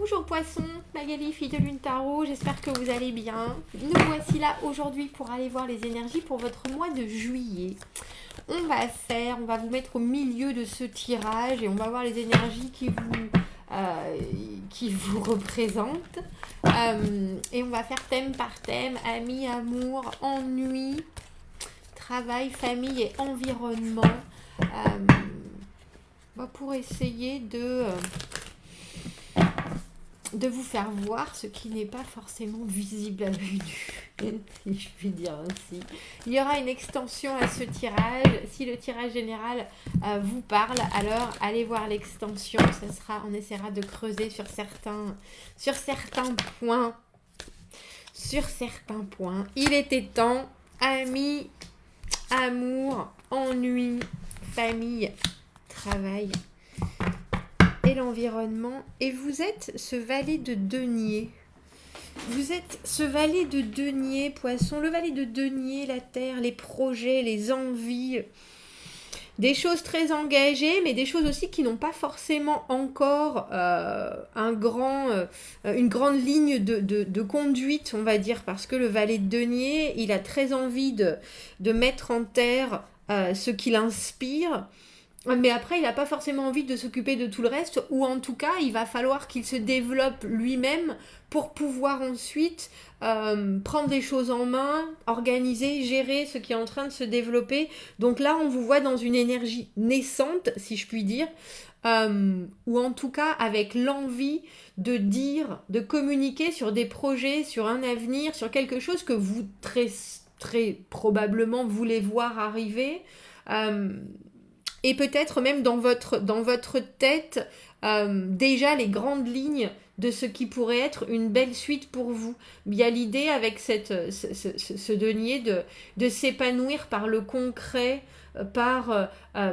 Bonjour Poisson, Magali, fille de Lune Tarot, j'espère que vous allez bien. Nous voici là aujourd'hui pour aller voir les énergies pour votre mois de juillet. On va vous mettre au milieu de ce tirage et on va voir les énergies qui vous représentent. Et on va faire thème par thème, amis, amour, ennui, travail, famille et environnement. Pour essayer de vous faire voir ce qui n'est pas forcément visible à vue nue, si je puis dire ainsi. Il y aura une extension à ce tirage. Si le tirage général vous parle, alors allez voir l'extension. On essaiera de creuser sur certains points. Il était temps. Amis, amour, ennui, famille, travail et l'environnement. Et vous êtes ce valet de denier. Vous êtes ce valet de denier, Poisson. Le valet de denier, la terre, les projets, les envies. Des choses très engagées, mais des choses aussi qui n'ont pas forcément encore une grande ligne de conduite, on va dire, parce que le valet de denier, il a très envie de mettre en terre ce qui l'inspire. Mais après, il n'a pas forcément envie de s'occuper de tout le reste, ou en tout cas, il va falloir qu'il se développe lui-même pour pouvoir ensuite prendre des choses en main, organiser, gérer ce qui est en train de se développer. Donc là, on vous voit dans une énergie naissante, si je puis dire, ou en tout cas avec l'envie de dire, de communiquer sur des projets, sur un avenir, sur quelque chose que vous très, très probablement voulez voir arriver. Et peut-être même dans votre tête, déjà les grandes lignes de ce qui pourrait être une belle suite pour vous. Il y a l'idée avec ce denier de s'épanouir par le concret, par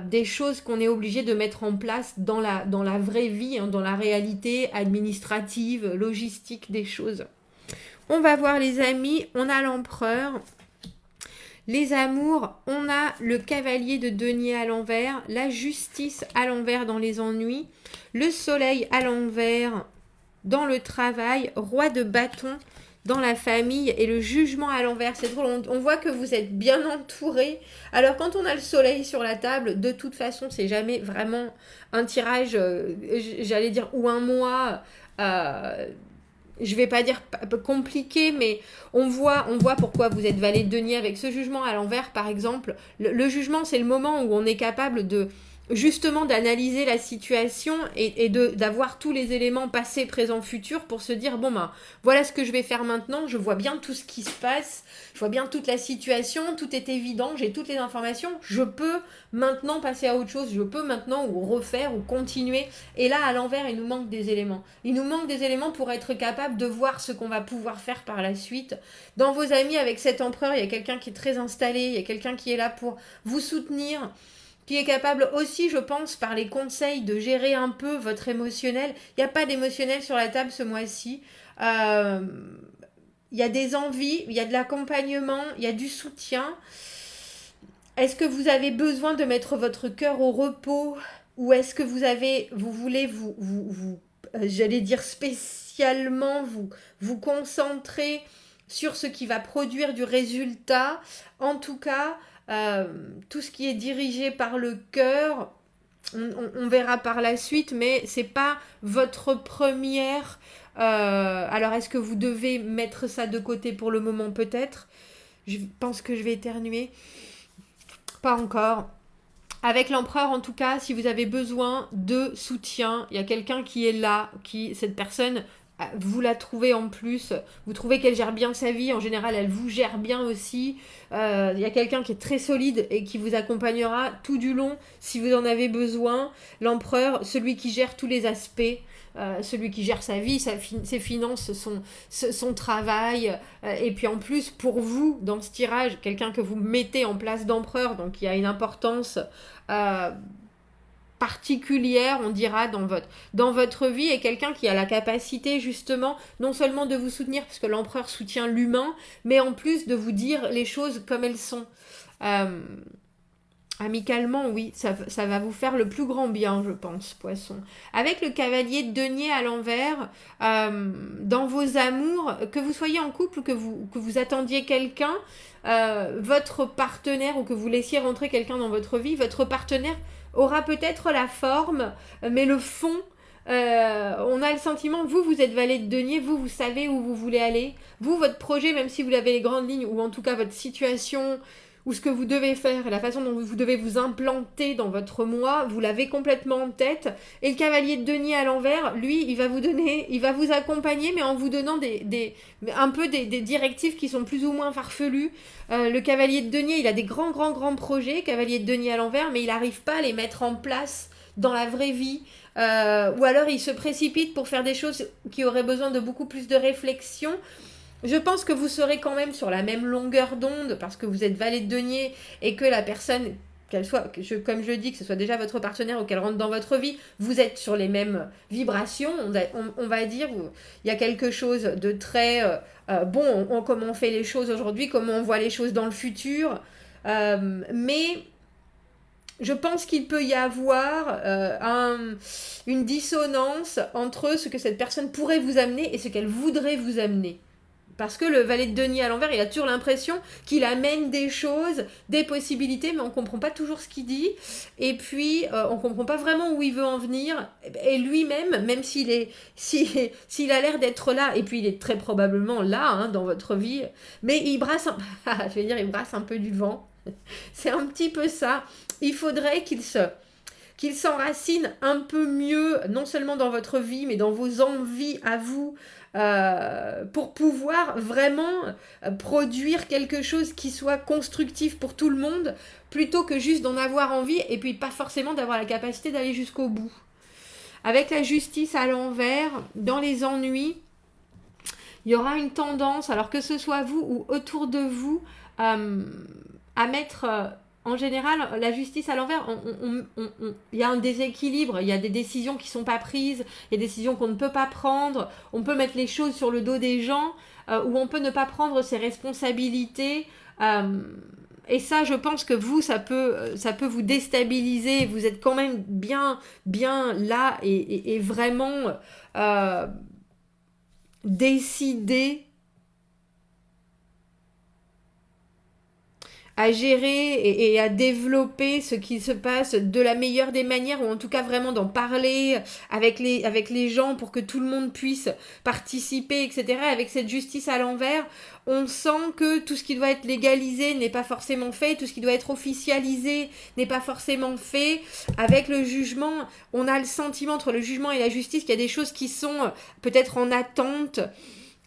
des choses qu'on est obligé de mettre en place dans la vraie vie, dans la réalité administrative, logistique des choses. On va voir les amis, on a l'empereur. Les amours, on a le cavalier de denier à l'envers, la justice à l'envers dans les ennuis, le soleil à l'envers dans le travail, roi de bâton dans la famille et le jugement à l'envers. C'est drôle, on voit que vous êtes bien entouré. Alors quand on a le soleil sur la table, de toute façon, c'est jamais vraiment un tirage, j'allais dire, ou un mois... je vais pas dire compliqué, mais on voit pourquoi vous êtes valet de denier avec ce jugement à l'envers, par exemple. Le jugement, c'est le moment où on est capable justement d'analyser la situation et d'avoir tous les éléments passé, présent, futur pour se dire, voilà ce que je vais faire maintenant, je vois bien tout ce qui se passe, je vois bien toute la situation, tout est évident, j'ai toutes les informations, je peux maintenant passer à autre chose, je peux maintenant ou refaire ou continuer. Et là, à l'envers, il nous manque des éléments. Il nous manque des éléments pour être capable de voir ce qu'on va pouvoir faire par la suite. Dans vos amis, avec cet empereur, il y a quelqu'un qui est très installé, il y a quelqu'un qui est là pour vous soutenir, qui est capable aussi, je pense, par les conseils, de gérer un peu votre émotionnel. Il n'y a pas d'émotionnel sur la table ce mois-ci. Il y a des envies, il y a de l'accompagnement, il y a du soutien. Est-ce que vous avez besoin de mettre votre cœur au repos ou est-ce que vous voulez j'allais dire spécialement vous concentrer sur ce qui va produire du résultat? En tout cas, tout ce qui est dirigé par le cœur, on verra par la suite, mais c'est pas votre première. Alors, est-ce que vous devez mettre ça de côté pour le moment? Peut-être. Je pense que je vais éternuer. Pas encore. Avec l'empereur, en tout cas, si vous avez besoin de soutien, il y a quelqu'un qui est là, cette personne, vous la trouvez en plus, vous trouvez qu'elle gère bien sa vie, en général, elle vous gère bien aussi. Il y a quelqu'un qui est très solide et qui vous accompagnera tout du long si vous en avez besoin. L'empereur, celui qui gère tous les aspects, celui qui gère sa vie, ses finances, son travail, et puis en plus pour vous dans ce tirage, quelqu'un que vous mettez en place d'empereur, donc il y a une importance particulière, on dira, dans votre vie, et quelqu'un qui a la capacité justement non seulement de vous soutenir, parce que l'empereur soutient l'humain, mais en plus de vous dire les choses comme elles sont. Amicalement, oui, ça va vous faire le plus grand bien, je pense, Poisson. Avec le cavalier de denier à l'envers, dans vos amours, que vous soyez en couple ou que vous attendiez quelqu'un, votre partenaire ou que vous laissiez rentrer quelqu'un dans votre vie, votre partenaire aura peut-être la forme, mais le fond, on a le sentiment, vous êtes valet de denier, vous savez où vous voulez aller. Vous, votre projet, même si vous avez les grandes lignes, ou en tout cas votre situation, ou ce que vous devez faire, la façon dont vous devez vous implanter dans votre moi, vous l'avez complètement en tête. Et le cavalier de denier à l'envers, lui, il va vous accompagner, mais en vous donnant un peu des directives qui sont plus ou moins farfelues. Le cavalier de denier, il a des grands projets, cavalier de denier à l'envers, mais il n'arrive pas à les mettre en place dans la vraie vie. Ou alors il se précipite pour faire des choses qui auraient besoin de beaucoup plus de réflexion. Je pense que vous serez quand même sur la même longueur d'onde parce que vous êtes valet de denier et que la personne, qu'elle soit, comme je dis, que ce soit déjà votre partenaire ou qu'elle rentre dans votre vie, vous êtes sur les mêmes vibrations. On va dire, il y a quelque chose de très comment on fait les choses aujourd'hui, comment on voit les choses dans le futur. Mais je pense qu'il peut y avoir une dissonance entre ce que cette personne pourrait vous amener et ce qu'elle voudrait vous amener. Parce que le valet de denier à l'envers, il a toujours l'impression qu'il amène des choses, des possibilités, mais on ne comprend pas toujours ce qu'il dit. Et puis, on ne comprend pas vraiment où il veut en venir. Et lui-même, même s'il a l'air d'être là, et puis il est très probablement là, dans votre vie, mais il brasse un peu du vent. C'est un petit peu ça. Il faudrait qu'il s'enracine un peu mieux, non seulement dans votre vie, mais dans vos envies à vous, pour pouvoir vraiment produire quelque chose qui soit constructif pour tout le monde, plutôt que juste d'en avoir envie, et puis pas forcément d'avoir la capacité d'aller jusqu'au bout. Avec la justice à l'envers, dans les ennuis, il y aura une tendance, alors que ce soit vous ou autour de vous, à mettre... en général, la justice à l'envers, il y a un déséquilibre, il y a des décisions qui ne sont pas prises, il y a des décisions qu'on ne peut pas prendre, on peut mettre les choses sur le dos des gens, ou on peut ne pas prendre ses responsabilités. Et ça, je pense que vous, ça peut vous déstabiliser, vous êtes quand même bien là et vraiment décidé à gérer et à développer ce qui se passe de la meilleure des manières, ou en tout cas vraiment d'en parler avec les gens pour que tout le monde puisse participer, etc. Avec cette justice à l'envers, on sent que tout ce qui doit être légalisé n'est pas forcément fait, tout ce qui doit être officialisé n'est pas forcément fait. Avec le jugement, on a le sentiment entre le jugement et la justice qu'il y a des choses qui sont peut-être en attente,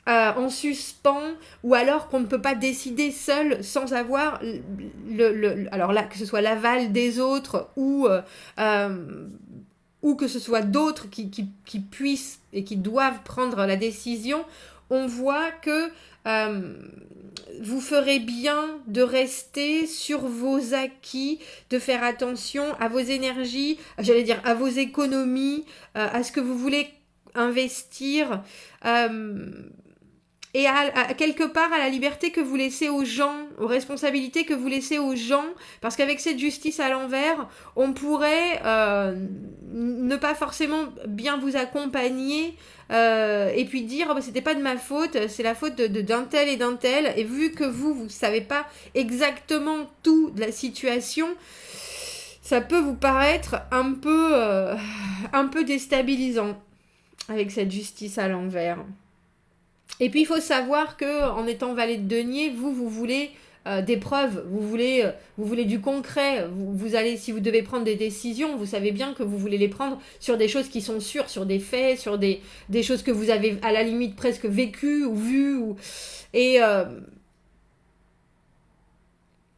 en suspens, ou alors qu'on ne peut pas décider seul sans avoir alors là, que ce soit l'aval des autres ou que ce soit d'autres qui puissent et qui doivent prendre la décision. On voit que vous ferez bien de rester sur vos acquis, de faire attention à vos énergies, à vos économies, à ce que vous voulez investir, et à quelque part à la liberté que vous laissez aux gens, aux responsabilités que vous laissez aux gens, parce qu'avec cette justice à l'envers, on pourrait ne pas forcément bien vous accompagner, et puis dire oh, bah, c'était pas de ma faute, c'est la faute d'un tel et d'un tel, et vu que vous savez pas exactement tout de la situation, ça peut vous paraître un peu déstabilisant avec cette justice à l'envers. Et puis il faut savoir que en étant valet de denier, vous voulez des preuves, vous voulez du concret, vous allez, si vous devez prendre des décisions, vous savez bien que vous voulez les prendre sur des choses qui sont sûres, sur des faits, sur des choses que vous avez à la limite presque vécues ou vues, et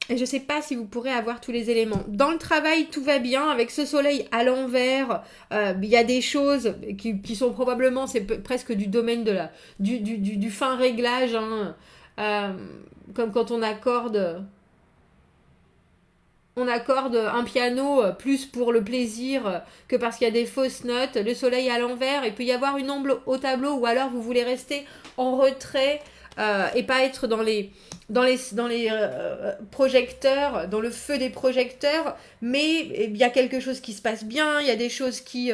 je ne sais pas si vous pourrez avoir tous les éléments. Dans le travail, tout va bien. Avec ce soleil à l'envers, il y a des choses qui sont probablement, c'est presque du domaine du fin réglage, comme quand on accorde un piano plus pour le plaisir que parce qu'il y a des fausses notes. Le soleil à l'envers, il peut y avoir une ombre au tableau, ou alors vous voulez rester en retrait, et pas être dans les projecteurs, dans le feu des projecteurs, mais il y a quelque chose qui se passe bien, il y a des choses qui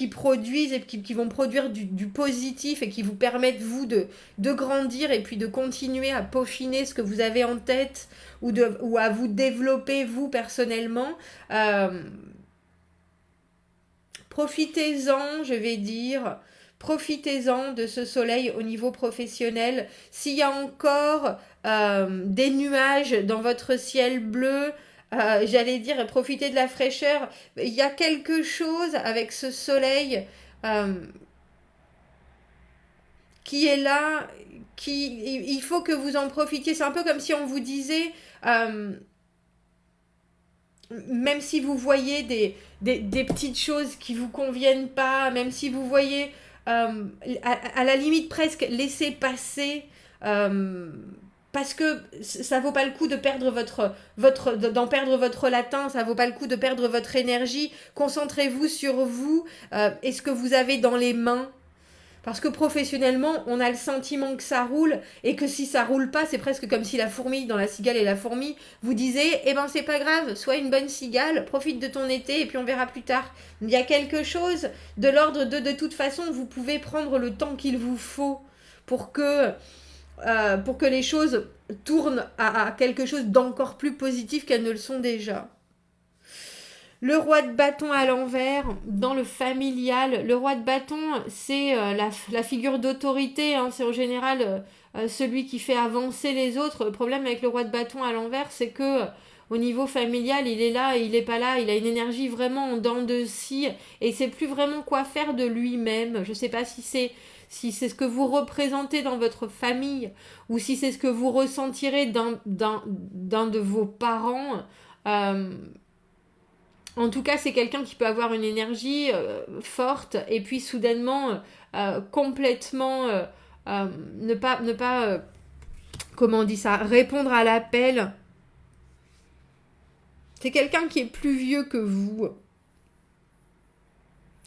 produisent et qui vont produire du positif et qui vous permettent, vous, de grandir et puis de continuer à peaufiner ce que vous avez en tête ou à vous développer, vous, personnellement. Profitez-en, je vais dire. Profitez-en de ce soleil au niveau professionnel. S'il y a encore des nuages dans votre ciel bleu, j'allais dire, profitez de la fraîcheur. Il y a quelque chose avec ce soleil qui est là, il faut que vous en profitiez. C'est un peu comme si on vous disait, même si vous voyez des petites choses qui vous conviennent pas, même si vous voyez à la limite presque laisser passer, parce que ça vaut pas le coup de perdre d'en perdre votre latin, ça vaut pas le coup de perdre votre énergie. Concentrez-vous sur vous et ce que vous avez dans les mains. Parce que professionnellement, on a le sentiment que ça roule et que si ça roule pas, c'est presque comme si la fourmi, dans La cigale et la fourmi, vous disait, eh ben c'est pas grave, sois une bonne cigale, profite de ton été et puis on verra plus tard. Il y a quelque chose de l'ordre de toute façon, vous pouvez prendre le temps qu'il vous faut pour que les choses tournent à quelque chose d'encore plus positif qu'elles ne le sont déjà. Le roi de bâton à l'envers, dans le familial. Le roi de bâton, c'est la figure d'autorité. Hein, c'est en général celui qui fait avancer les autres. Le problème avec le roi de bâton à l'envers, c'est que au niveau familial, il est là et il n'est pas là. Il a une énergie vraiment en dents de scie. Et il ne sait plus vraiment quoi faire de lui-même. Je ne sais pas si c'est ce que vous représentez dans votre famille ou si c'est ce que vous ressentirez d'un de vos parents. En tout cas, c'est quelqu'un qui peut avoir une énergie forte et puis soudainement complètement ne pas comment on dit ça, répondre à l'appel. C'est quelqu'un qui est plus vieux que vous.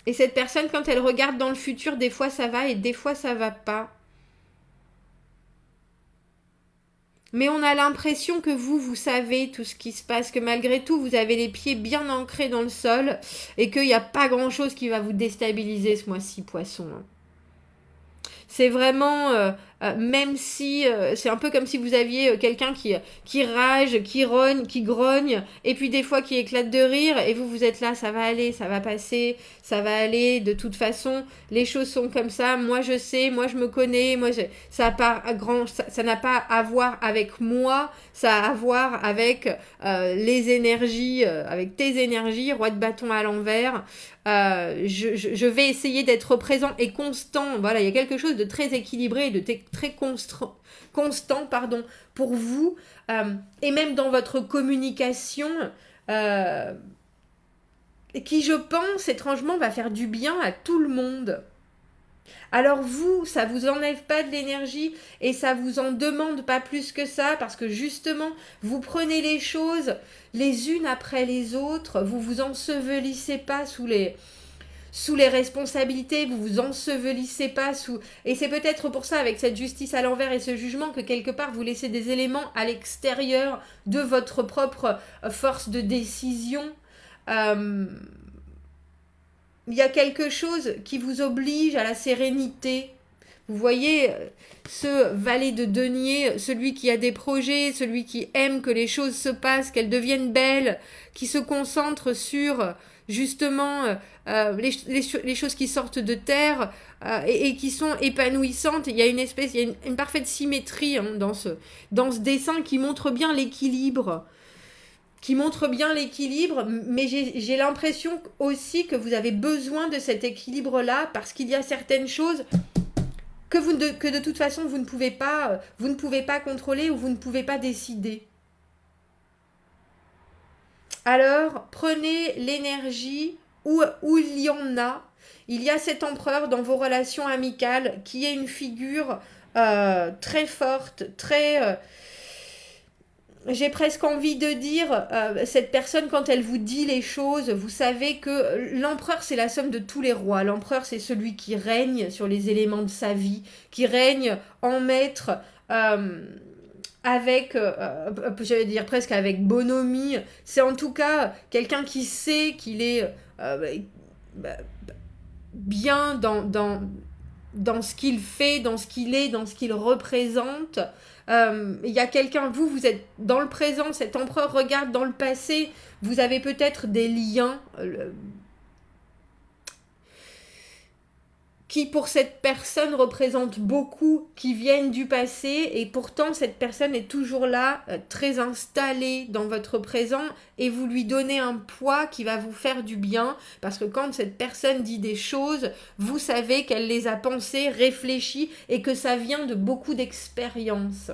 Et cette personne, quand elle regarde dans le futur, des fois ça va et des fois ça va pas. Mais on a l'impression que vous savez tout ce qui se passe, que malgré tout, vous avez les pieds bien ancrés dans le sol et qu'il n'y a pas grand-chose qui va vous déstabiliser ce mois-ci, poisson. C'est vraiment, même si c'est un peu comme si vous aviez quelqu'un qui rage, qui rogne, qui grogne, et puis des fois qui éclate de rire, et vous êtes là, ça va aller, ça va passer, ça va aller, de toute façon, les choses sont comme ça, moi je sais, moi je me connais, ça n'a pas à voir avec moi, ça a à voir avec les énergies, avec tes énergies, roi de bâton à l'envers. Je vais essayer d'être présent et constant. Voilà, il y a quelque chose de très équilibré, de très constant, pour vous. Et même dans votre communication, qui, je pense, étrangement, va faire du bien à tout le monde. Alors vous, ça vous enlève pas de l'énergie et ça vous en demande pas plus que ça parce que justement, vous prenez les choses les unes après les autres, vous vous ensevelissez pas sous les responsabilités, vous vous ensevelissez pas sous... Et c'est peut-être pour ça, avec cette justice à l'envers et ce jugement, que quelque part, vous laissez des éléments à l'extérieur de votre propre force de décision. Il y a quelque chose qui vous oblige à la sérénité. Vous voyez, ce valet de denier, celui qui a des projets, celui qui aime que les choses se passent, qu'elles deviennent belles, qui se concentre sur justement les choses qui sortent de terre et qui sont épanouissantes. Il y a une parfaite symétrie dans ce dessin qui montre bien l'équilibre. Mais j'ai l'impression aussi que vous avez besoin de cet équilibre-là parce qu'il y a certaines choses que de toute façon vous ne pouvez pas contrôler ou vous ne pouvez pas décider. Alors, prenez l'énergie où il y en a. Il y a cet empereur dans vos relations amicales qui est une figure très forte, très... j'ai presque envie de dire, cette personne, quand elle vous dit les choses, vous savez que l'empereur, c'est la somme de tous les rois. L'empereur, c'est celui qui règne sur les éléments de sa vie, qui règne en maître j'allais dire presque avec bonhomie. C'est en tout cas quelqu'un qui sait qu'il est bien dans ce qu'il fait, dans ce qu'il est, dans ce qu'il représente. Il y a quelqu'un, vous êtes dans le présent, cet empereur regarde dans le passé, vous avez peut-être des liens qui pour cette personne représentent beaucoup, qui viennent du passé, et pourtant cette personne est toujours là, très installée dans votre présent, et vous lui donnez un poids qui va vous faire du bien, parce que quand cette personne dit des choses, vous savez qu'elle les a pensées, réfléchies, et que ça vient de beaucoup d'expérience.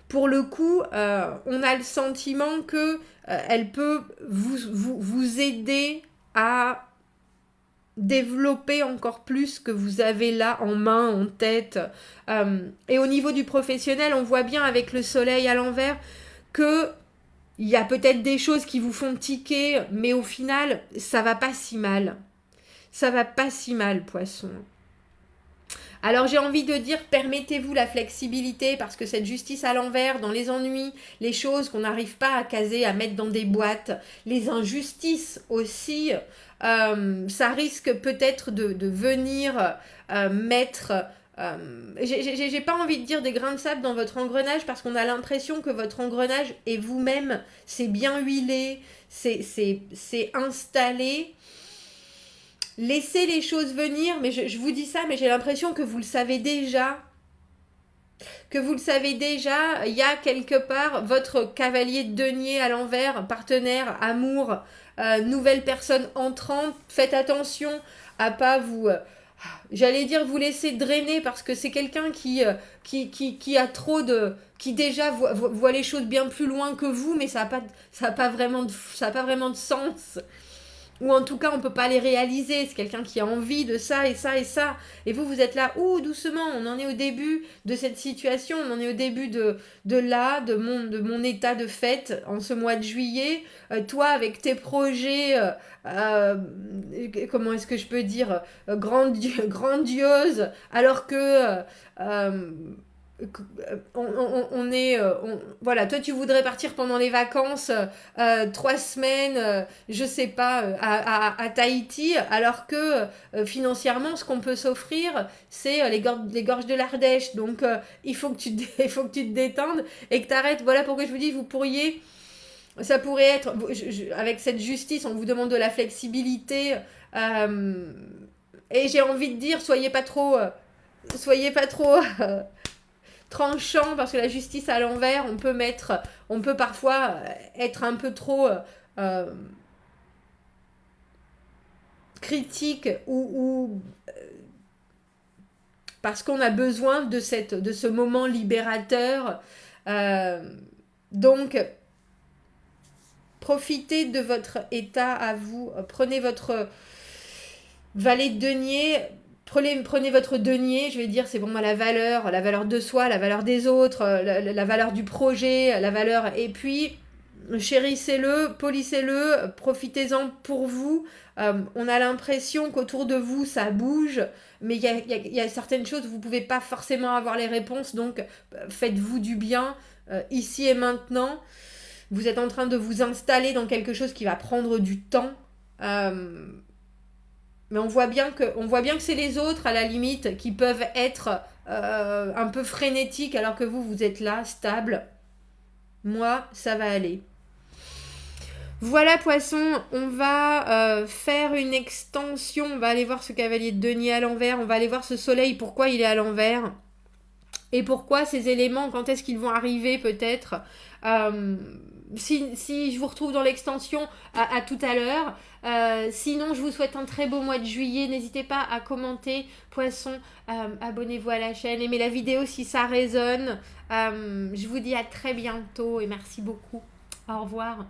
Pour le coup, on a le sentiment que elle peut vous aider à développer encore plus que vous avez là en main, en tête. Et au niveau du professionnel, on voit bien avec le soleil à l'envers que il y a peut-être des choses qui vous font tiquer, mais au final, ça va pas si mal. Ça va pas si mal, poisson. Alors j'ai envie de dire, permettez-vous la flexibilité, parce que cette justice à l'envers, dans les ennuis, les choses qu'on n'arrive pas à caser, à mettre dans des boîtes, les injustices aussi, ça risque peut-être de venir mettre... j'ai pas envie de dire des grains de sable dans votre engrenage, parce qu'on a l'impression que votre engrenage est vous-même, c'est bien huilé, c'est installé. Laissez les choses venir, mais je vous dis ça, mais j'ai l'impression que vous le savez déjà. Que vous le savez déjà, il y a quelque part votre cavalier de denier à l'envers, partenaire, amour, nouvelle personne entrante. Faites attention à pas vous... j'allais dire vous laisser drainer, parce que c'est quelqu'un qui a trop de... qui déjà voit les choses bien plus loin que vous, mais ça a pas vraiment de sens. Ou en tout cas, on ne peut pas les réaliser. C'est quelqu'un qui a envie de ça et ça et ça. Et vous êtes là, doucement, on en est au début de cette situation, on en est au début de mon état de fête en ce mois de juillet. Toi, avec tes projets, comment est-ce que je peux dire, grandioses, alors que... voilà, toi tu voudrais partir pendant les vacances 3 semaines, je sais pas, à Tahiti, alors que financièrement ce qu'on peut s'offrir c'est les gorges de l'Ardèche. Donc il faut que tu te détendes et que tu arrêtes. Voilà pourquoi je vous dis, ça pourrait être, avec cette justice, on vous demande de la flexibilité, et j'ai envie de dire, soyez pas trop tranchant, parce que la justice à l'envers, on peut parfois être un peu trop critique, ou parce qu'on a besoin de ce moment libérateur. Donc profitez de votre état à vous, prenez votre valet de denier. Prenez votre denier, je vais dire, c'est pour moi la valeur de soi, la valeur des autres, la valeur du projet, la valeur... Et puis, chérissez-le, polissez-le, profitez-en pour vous. On a l'impression qu'autour de vous, ça bouge, mais il y a certaines choses où vous ne pouvez pas forcément avoir les réponses, donc faites-vous du bien, ici et maintenant. Vous êtes en train de vous installer dans quelque chose qui va prendre du temps. Mais on voit bien que c'est les autres, à la limite, qui peuvent être un peu frénétiques, alors que vous êtes là, stable. Moi, ça va aller. Voilà, poisson, on va faire une extension. On va aller voir ce cavalier de denier à l'envers. On va aller voir ce soleil, pourquoi il est à l'envers. Et pourquoi ces éléments, quand est-ce qu'ils vont arriver peut-être. Si je vous retrouve dans l'extension, à tout à l'heure. Sinon, je vous souhaite un très beau mois de juillet. N'hésitez pas à commenter, poisson. Abonnez-vous à la chaîne. Aimez la vidéo si ça résonne. Je vous dis à très bientôt et merci beaucoup. Au revoir.